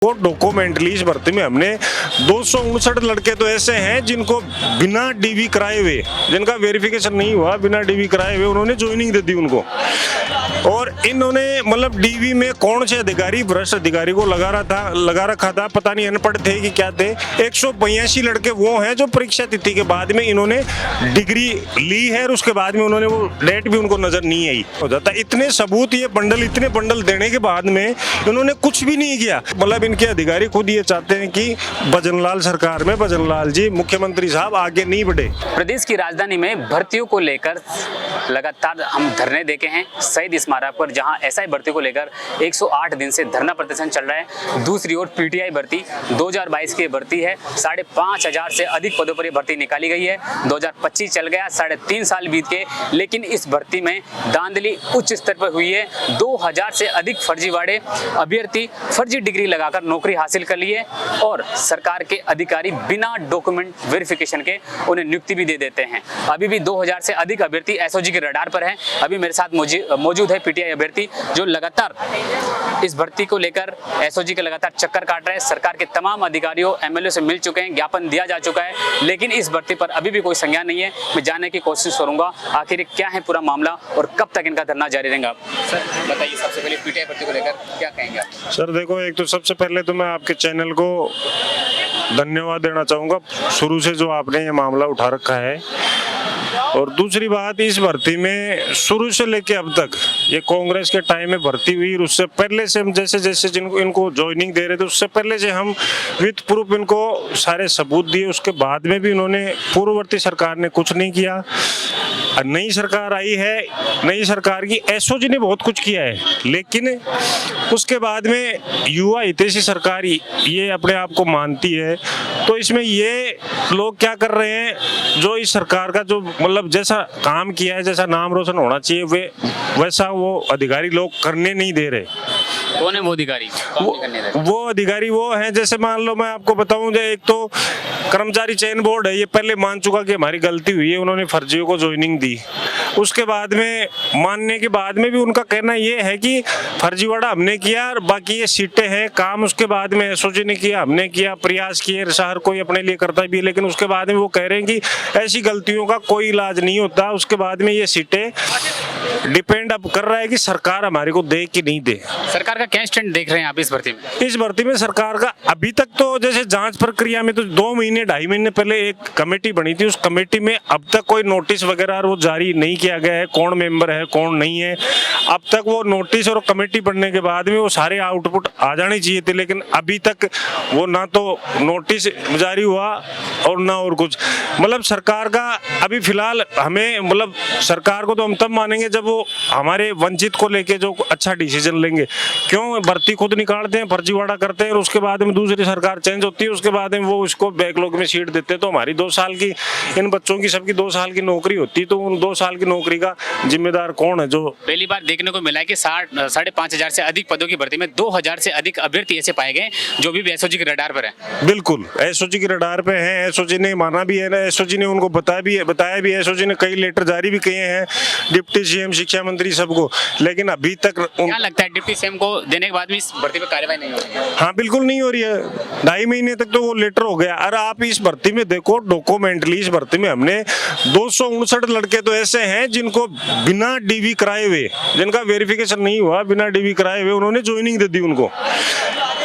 वो डॉक्यूमेंटली इस भर्ती में हमने 259 लड़के तो ऐसे हैं जिनको बिना डीवी कराए हुए, जिनका वेरिफिकेशन नहीं हुआ, बिना डीवी कराए हुए उन्होंने ज्वाइनिंग दे दी उनको। और इन्होंने मतलब डीवी में कौन से अधिकारी, भ्रष्ट अधिकारी को लगा रखा था, पता नहीं अनपढ़ थे कि क्या थे। 182 लड़के वो हैं जो परीक्षा तिथि के बाद में इन्होंने डिग्री ली है और उसके बाद में उन्होंने वो डेट भी उनको नजर नहीं आई हो जाता। इतने सबूत, ये बंडल, इतने बंडल देने के बाद में इन्होंने कुछ भी नहीं किया। मतलब इनके अधिकारी खुद ये चाहते हैं कि भजनलाल सरकार में भजनलाल जी मुख्यमंत्री साहब आगे नहीं बढ़े। प्रदेश की राजधानी में भर्तियों को लेकर लगातार हम धरने देखे हैं शहीद स्मारक पर, जहां एसआई भर्ती को लेकर 108 दिन से धरना प्रदर्शन चल रहा है। दूसरी ओर पीटीआई भर्ती 2022 की भर्ती है, 5,500 से अधिक पदों पर यह भर्ती निकाली गई है। 2025 चल गया, 3.5 साल बीत गए, लेकिन इस भर्ती में धांधली उच्च स्तर पर हुई है। 2000 से अधिक फर्जीवाड़े अभ्यर्थी फर्जी डिग्री लगाकर नौकरी हासिल कर लिए और सरकार के अधिकारी बिना डॉक्यूमेंट वेरिफिकेशन के उन्हें नियुक्ति भी दे देते हैं। अभी भी 2000 से अधिक अभ्यर्थी एसओजी के रडार पर हैं। अभी मेरे साथ मौजूद है पीटीआई अभ्यर्थी जो लगातार इस भर्ती को लेकर एसओजी के लगातार चक्कर काट रहे हैं। सरकार के तमाम अधिकारियों एमएलए से मिल चुके हैं, ज्ञापन दिया जा चुका है, लेकिन इस भर्ती पर अभी भी कोई संज्ञान नहीं है। मैं जानने की कोशिश करूंगा आखिर क्या है पूरा मामला और कब तक इनका धरना जारी रहेगा। सर बताइए, सबसे पहले पीटीआई भर्ती को लेकर क्या कहेंगे? सर देखो, एक तो सबसे पहले तो मैं आपके चैनल को धन्यवाद देना चाहूँगा, शुरू से जो आपने ये मामला उठा रखा है। और दूसरी बात, इस भर्ती में शुरू से लेके अब तक ये कांग्रेस के टाइम में भर्ती हुई, उससे पहले से हम जैसे जिनको इनको ज्वाइनिंग दे रहे थे उससे पहले से हम विद प्रूफ इनको सारे सबूत दिए। उसके बाद में भी इन्होंने, पूर्ववर्ती सरकार ने कुछ नहीं किया। नई सरकार आई है, नई सरकार की एसओजी ने बहुत कुछ किया है, लेकिन उसके बाद में युवा हितैषी सरकार ये अपने आप को मानती है। तो इसमें ये लोग क्या कर रहे हैं, जो इस सरकार का जो मतलब जैसा काम किया है, जैसा नाम रोशन होना चाहिए वैसा वो अधिकारी लोग करने नहीं दे रहे। कौन है वो अधिकारी? वो अधिकारी वो हैं, जैसे मान लो मैं आपको बताऊं, जो एक तो कर्मचारी चयन बोर्ड है, ये पहले मान चुका कि हमारी गलती हुई है, उन्होंने फर्जियों को ज्वाइनिंग दी। उसके बाद में मानने के बाद में भी उनका कहना ये है कि फर्जीवाड़ा हमने किया और बाकी ये सीटें हैं, काम उसके बाद में एसओजी ने किया, हमने किया, प्रयास किए, हर कोई अपने लिए करता भी है, लेकिन उसके बाद में वो कह रहे हैं कि ऐसी गलतियों का कोई इलाज नहीं होता। उसके बाद में ये सीटें डिपेंड अब कर रहा है कि सरकार हमारे को दे कि नहीं दे। सरकार का क्या स्टैंड देख रहे हैं आप इस भर्ती में? इस भर्ती में सरकार का अभी तक तो जैसे जांच प्रक्रिया में तो 2 महीने 2.5 महीने पहले एक कमेटी बनी थी, उस कमेटी में अब तक कोई नोटिस वगैरह वो जारी नहीं किया गया है, कौन मेंबर है कौन नहीं है। अब तक वो नोटिस और कमेटी बनने के बाद में वो सारे आउटपुट आ जाने चाहिए थे, लेकिन अभी तक वो ना तो नोटिस जारी हुआ और ना और कुछ। मतलब सरकार का अभी फिलहाल हमें, मतलब सरकार को तो हम तब मानेंगे जब वो हमारे वंचित को लेके जो अच्छा डिसीजन लेंगे। क्यों भर्ती खुद निकालते हैं, फर्जीवाड़ा करते हैं और उसके बाद में दूसरी सरकार चेंज होती है, उसके बाद में वो उसको बैकलॉग में सीट देते हैं। तो हमारी 2 साल की, इन बच्चों की सबकी 2 साल की नौकरी होती है, तो उन 2 साल की नौकरी का जिम्मेदार कौन है? जो पहली बार देखने को मिला है कि 5,500 से अधिक पदों की भर्ती में 2000 से अधिक अभ्यर्थी ऐसे पाए गए जो भी एसओजी के रडार पर है। बिल्कुल एसओजी के रडार पे हैं, एसओजी ने माना भी है ना, एसओजी ने उनको बताया भी, एसओजी ने कई लेटर जारी भी किए हैं डिप्टी सीएम, शिक्षा मंत्री सबको, लेकिन अभी तक क्या लगता है डिप्टी सीएम को देने के बाद भी इस भर्ती पे कार्रवाई नहीं हो रही है? हाँ बिल्कुल नहीं हो रही है। 2.5 महीने तक तो वो लेटर हो गया। अरे आप इस भर्ती में देखो, डॉक्यूमेंटली इस भर्ती में हमने 259 लड़के तो ऐसे हैं जिनको बिना डीवी कराए हुए, जिनका वेरिफिकेशन नहीं हुआ, बिना डीवी कराए हुए उन्होंने ज्वाइनिंग दे दी उनको।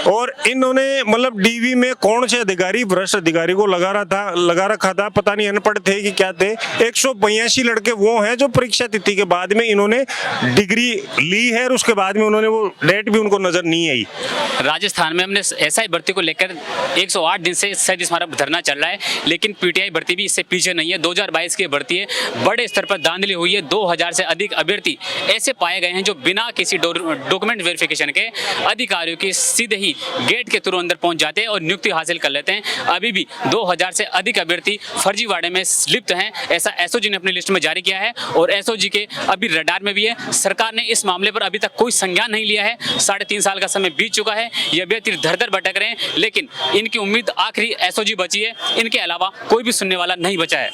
और इन्होंने मतलब डीवी में कौन से अधिकारी, भ्रष्ट अधिकारी को लगा रखा था, पता नहीं अनपढ़ थे कि क्या थे। 182 लड़के वो हैं जो परीक्षा तिथि के बाद में इन्होंने डिग्री ली है और उसके बाद में उन्होंने वो डेट भी उनको नजर नहीं आई। राजस्थान में हमने एसआई भर्ती को लेकर 108 दिन से शहीद स्मारक धरना चल रहा है, लेकिन पीटीआई भर्ती भी इससे पीछे नहीं है। 2022 की भर्ती है, बड़े स्तर पर धांधली हुई है। 2000 से अधिक अभ्यर्थी ऐसे पाए गए हैं जो बिना किसी डॉक्यूमेंट वेरिफिकेशन के अधिकारियों की सीधे ही गेट के थ्रू अंदर पहुंच जाते हैं और नियुक्ति हासिल कर लेते हैं। अभी भी 2000 से अधिक अभ्यर्थी फर्जीवाड़े में लिप्त हैं, ऐसा एसओजी ने अपनी लिस्ट में जारी किया है और एसओजी के अभी रडार में भी है। सरकार ने इस मामले पर अभी तक कोई संज्ञान नहीं लिया है। 3.5 साल का समय बीत चुका है, ये अभ्यर्थी धर भटक रहे हैं, लेकिन इनकी उम्मीद आखिरी एसओजी बची है, इनके अलावा कोई भी सुनने वाला नहीं बचा है।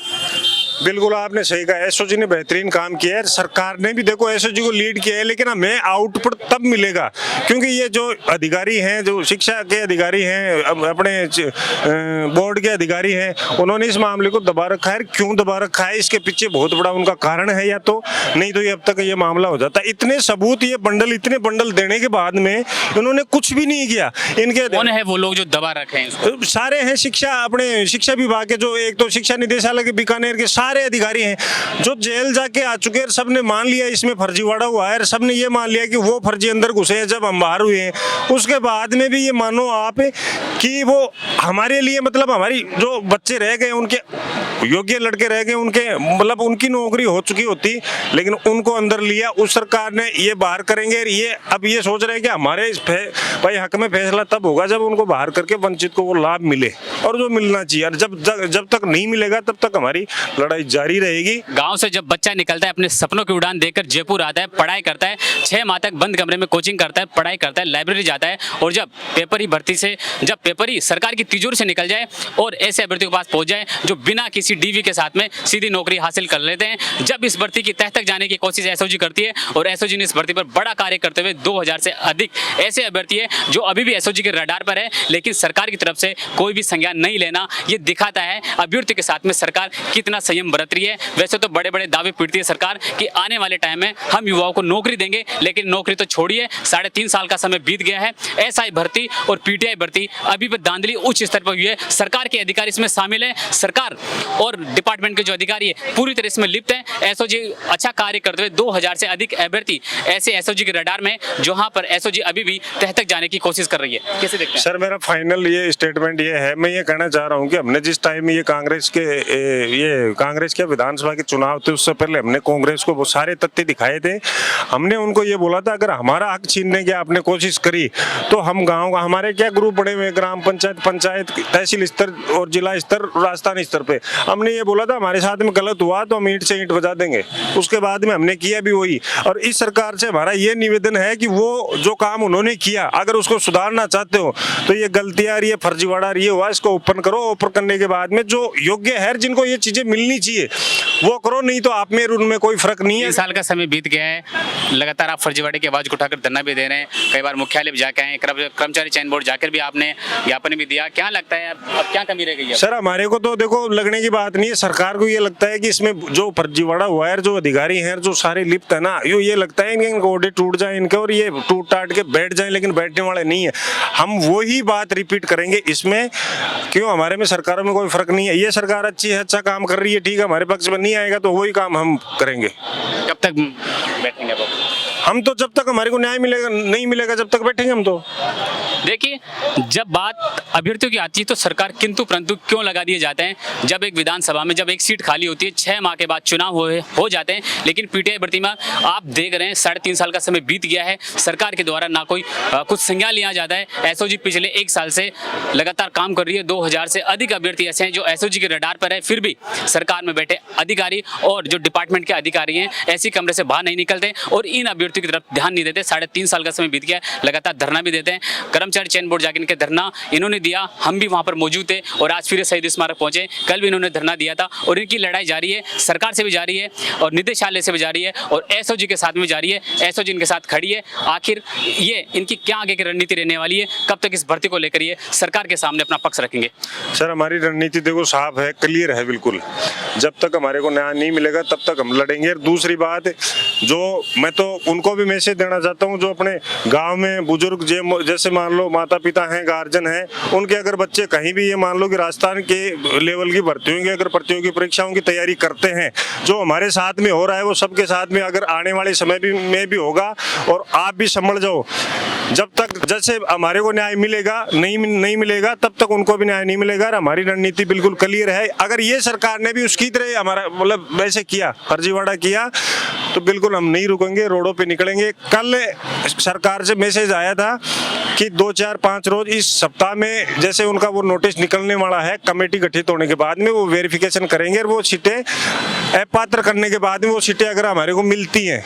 बिल्कुल आपने सही कहा, एसओजी ने बेहतरीन काम किया है। सरकार ने भी देखो एसओजी को लीड किया है, लेकिन हमें आउटपुट तब मिलेगा क्योंकि ये जो अधिकारी हैं, जो शिक्षा के अधिकारी हैं, अपने बोर्ड के अधिकारी हैं, उन्होंने इस मामले को दबा रखा है। क्यों दबा रखा है, इसके पीछे बहुत बड़ा उनका कारण है, या तो नहीं तो ये अब तक ये मामला हो जाता। इतने सबूत, ये बंडल, इतने बंडल देने के बाद में इन्होंने कुछ भी नहीं किया। इनके कौन है वो लोग जो दबा रखे हैं इसको? सारे हैं शिक्षा, अपने शिक्षा विभाग के, जो एक तो शिक्षा निदेशालय के बीकानेर के सारे अधिकारी हैं जो जेल जाके आ चुके हैं। सबने मान लिया इसमें फर्जीवाड़ा हुआ है, सबने ये मान लिया कि वो फर्जी अंदर घुसे हैं जब हम बाहर हुए हैं। उसके बाद में भी ये मानो आप कि वो हमारे लिए, मतलब हमारी जो बच्चे रह गए, उनके योग्य लड़के रह गए, उनके मतलब उनकी नौकरी हो चुकी होती, लेकिन उनको अंदर लिया। उस सरकार ने ये बाहर करेंगे, ये अब ये सोच रहे हैं कि हमारे भाई हक में फैसला तब होगा जब उनको बाहर करके वंचित को वो लाभ मिले, और जो मिलना चाहिए। और जब तक नहीं मिलेगा तब तक हमारी लड़ाई जारी रहेगी। गांव से जब बच्चा निकलता है, अपने सपनों की उड़ान देकर जयपुर आता है, पढ़ाई करता है, 6 माह तक बंद कमरे में कोचिंग करता है, पढ़ाई करता है, लाइब्रेरी जाता है, और जब पेपर ही सरकार की तिजोरी से निकल जाए और ऐसे अभ्यर्थियों के पास पहुंच जाए जो बिना किसी डीवी के साथ में सीधी नौकरी हासिल कर लेते हैं। जब इस भर्ती की तह तक जाने की कोशिश एसओजी करती है, और एसओजी ने इस भर्ती पर बड़ा कार्य करते हुए 2000 से अधिक ऐसे अभ्यर्थी है जो अभी भी एसओजी के रडार पर है, लेकिन सरकार की तरफ से कोई भी संज्ञान नहीं लेना, ये दिखाता है अभ्यर्थी के साथ में सरकार कितना संयम बरत रही है। वैसे तो बड़े बड़े दावे पीटती है सरकार कि आने वाले टाइम में हम युवाओं को नौकरी देंगे, लेकिन नौकरी तो छोड़िए, 3.5 साल का समय बीत गया है। एसआई भर्ती और पीटीआई भर्ती अभी भी धांधली उच्च स्तर पर हुई है। सरकार के अधिकारी इसमें शामिल है, सरकार और डिपार्टमेंट के जो अधिकारी है पूरी तरह इसमें लिप्त है। एसओजी अच्छा कार्य करते हुए 2000 से अधिक अभ्यर्थी ऐसे एसओजी के रडार में, जहां पर एसओजी अभी भी तह तक जाने की कोशिश कर रही है। कैसे देखते हैं सर? मेरा फाइनल ये स्टेटमेंट ये है, मैं ये कहना चाह रहा हूँ कि हमने जिस टाइम ये कांग्रेस के विधानसभा के चुनाव थे, उससे पहले हमने कांग्रेस को वो सारे तथ्य दिखाए थे। हमने उनको ये बोला था अगर हमारा हक छीनने की आपने कोशिश करी तो हम गाँव, हमारे क्या ग्रुप बने हुए, ग्राम पंचायत, तहसील स्तर और जिला स्तर, राजस्थान स्तर पे, हमने ये बोला था हमारे साथ में गलत हुआ तो हम ईंट से ईंट बजा देंगे। उसके बाद में हमने किया भी वही। और इस सरकार से हमारा ये निवेदन है कि वो जो काम उन्होंने किया, अगर उसको सुधारना चाहते हो तो ये गलतियां, ये फर्जीवाड़ा ये हुआ, इसको ओपन करो। ओपन करने के बाद में जो योग्य है, जिनको ये चीजें मिलनी चाहिए वो करो, नहीं तो आप में उनमें कोई फर्क नहीं है। 3 साल का समय बीत गया है, लगातार आप फर्जीवाड़े की आवाज उठाकर धरना भी दे रहे हैं, कई बार मुख्यालय भी जाके आए, कर्मचारी चयन बोर्ड जाकर भी आपने ज्ञापन भी दिया। क्या लगता है अब क्या कमी रह गई है? सर हमारे को तो देखो लगने की बात नहीं है, सरकार को ये लगता है कि इसमें जो फर्जीवाड़ा हुआ है, जो अधिकारी हैं, जो सारे लिप्त है ना, ये लगता है इनके गोडे टूट जाए इनके, और ये टूट टाट के बैठ जाए, लेकिन बैठने वाले नहीं है। हम वही बात रिपीट करेंगे इसमें, क्यों हमारे में सरकारों में कोई फर्क नहीं है। ये सरकार अच्छी है, अच्छा काम कर रही है, ठीक है, हमारे पक्ष में नहीं आएगा तो वही काम हम करेंगे। कब तक बैठेंगे हम तो जब तक हमारे को न्याय मिलेगा, नहीं मिलेगा जब तक बैठेंगे हम तो। देखिए, जब बात अभ्यर्थियों की आती है तो सरकार किंतु परंतु क्यों लगा दिए जाते हैं। जब एक विधानसभा में जब एक सीट खाली होती है, 6 माह के बाद चुनाव हो जाते हैं, लेकिन पीटीआई भर्ती में आप देख रहे हैं 3.5 साल का समय बीत गया है, सरकार के द्वारा ना कोई कुछ संज्ञान लिया जाता है। एसओजी पिछले 1 साल से लगातार काम कर रही है, 2000 से अधिक अभ्यर्थी ऐसे हैं जो एसओजी के रडार पर है, फिर भी सरकार में बैठे अधिकारी और जो डिपार्टमेंट के अधिकारी हैं ऐसी कमरे से बाहर नहीं निकलते और इन अभ्यर्थियों की तरफ ध्यान नहीं देते। 3.5 साल का समय बीत गया, लगातार धरना भी देते हैं। कर्मचारी चयन बोर्ड जाकर इनके धरना इन्होंने दिया, हम भी वहां पर मौजूद थे और आज फिर शहीद स्मारक पहुंचे। कल भी इन्होंने धरना दिया था और इनकी लड़ाई जारी है, सरकार से भी जारी है और निदेशालय से भी जारी है और एसओजी के साथ में जारी है। एसओजी इनके साथ खड़ी है। आखिर ये इनकी क्या आगे की रणनीति रहने वाली है, कब तक इस भर्ती को लेकर ये सरकार के सामने अपना पक्ष रखेंगे? सर हमारी रणनीति देखो साफ है, क्लियर है बिल्कुल। जब तक हमारे को न्याय नहीं मिलेगा तब तक हम लड़ेंगे। दूसरी बात, जो मैं तो उनको भी मैसेज देना चाहता हूँ जो अपने गांव में बुजुर्ग जैसे मान लो माता पिता हैं, गार्जियन हैं, उनके अगर बच्चे कहीं भी ये मान लो कि राजस्थान के लेवल की भर्तियों की अगर प्रतियोगी परीक्षाओं की तैयारी करते हैं, जो हमारे साथ में हो रहा है वो सबके साथ में अगर आने वाले समय में भी होगा। और आप भी समझ जाओ, जब तक जैसे हमारे को न्याय मिलेगा नहीं मिलेगा तब तक उनको भी न्याय नहीं मिलेगा। हमारी रणनीति बिल्कुल क्लियर है। अगर ये सरकार ने भी उसकी तरह हमारा मतलब वैसे किया, फर्जीवाड़ा किया, तो बिल्कुल हम नहीं रुकेंगे, रोडों पे निकलेंगे। कल सरकार से मैसेज आया था कि 2, 4, 5 रोज इस सप्ताह में जैसे उनका वो नोटिस निकलने वाला है, कमेटी गठित होने के बाद में वो वेरिफिकेशन करेंगे और वो सीटें अपात्र करने के बाद में वो सीटें अगर हमारे को मिलती हैं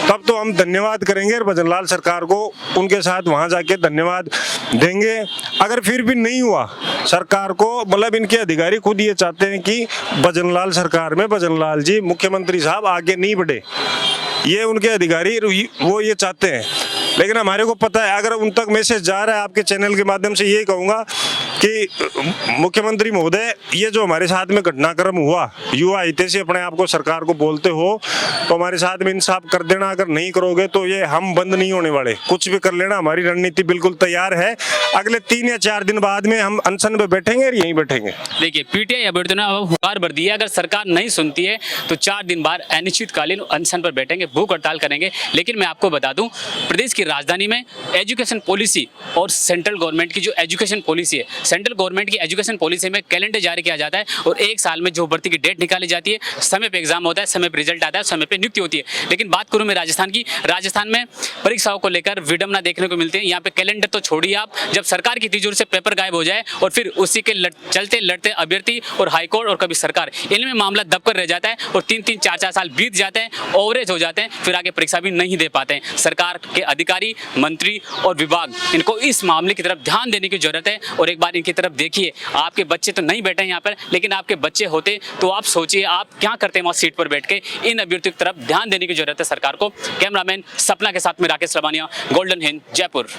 तब तो हम धन्यवाद करेंगे और भजनलाल सरकार को उनके साथ वहां जाके धन्यवाद देंगे। अगर फिर भी नहीं हुआ सरकार को, मतलब इनके अधिकारी खुद ये चाहते हैं कि भजनलाल सरकार में भजनलाल जी मुख्यमंत्री साहब आगे नहीं बढ़े, ये उनके अधिकारी वो ये चाहते हैं। लेकिन हमारे को पता है, अगर उन तक मैसेज जा रहा है, आपके चैनल के माध्यम से यही कहूँगा कि मुख्यमंत्री महोदय, ये जो हमारे साथ में घटनाक्रम हुआ, युवा हितैषी अपने आप को सरकार को बोलते हो, तो हमारे साथ में इंसाफ कर देना। अगर नहीं करोगे तो ये हम बंद नहीं होने वाले, कुछ भी कर लेना, हमारी रणनीति बिल्कुल तैयार है। अगले 3 या 4 दिन बाद में हम अनशन पे बैठेंगे और यहीं बैठेंगे। देखिए, पीटीआई अभ्यर्थियों ने अब हुकार भर दी है, अगर सरकार नहीं सुनती है तो 4 दिन बाद अनिश्चितकालीन अनशन पर बैठेंगे, भूख हड़ताल करेंगे। लेकिन मैं आपको बता दूं, प्रदेश की राजधानी में एजुकेशन पॉलिसी और सेंट्रल गवर्नमेंट की जो एजुकेशन पॉलिसी है, सेंट्रल गवर्नमेंट की एजुकेशन पॉलिसी में कैलेंडर जारी किया जाता है और 1 साल में जो भर्ती की डेट निकाली जाती है, समय पे एग्जाम होता है, समय पे रिजल्ट आता है, समय पे नियुक्ति होती है। लेकिन बात करूं मैं राजस्थान की, राजस्थान में परीक्षाओं को लेकर विडंबना देखने को मिलती है। यहाँ पे कैलेंडर तो छोड़िए आप, जब सरकार की तिजोरी से पेपर गायब हो जाए और फिर उसी के चलते लड़ते अभ्यर्थी और हाईकोर्ट और कभी सरकार, इनमें मामला दबकर रह जाता है और 3-3, 4-4 साल बीत जाते हैं, ओवरेज हो जाते हैं, फिर आगे परीक्षा भी नहीं दे पाते हैं। सरकार के अधिकारी, मंत्री और विभाग, इनको इस मामले की तरफ ध्यान देने की जरूरत है। और एक बार इनकी तरफ देखिए, आपके बच्चे तो नहीं बैठे हैं यहाँ पर, लेकिन आपके बच्चे होते तो आप सोचिए आप क्या करते हैं वहाँ सीट पर बैठ के। इन अभ्यर्थियों की तरफ ध्यान देने की जरूरत है सरकार को। कैमरामैन सपना के साथ में राकेश रबानिया, गोल्डन हिंद, जयपुर।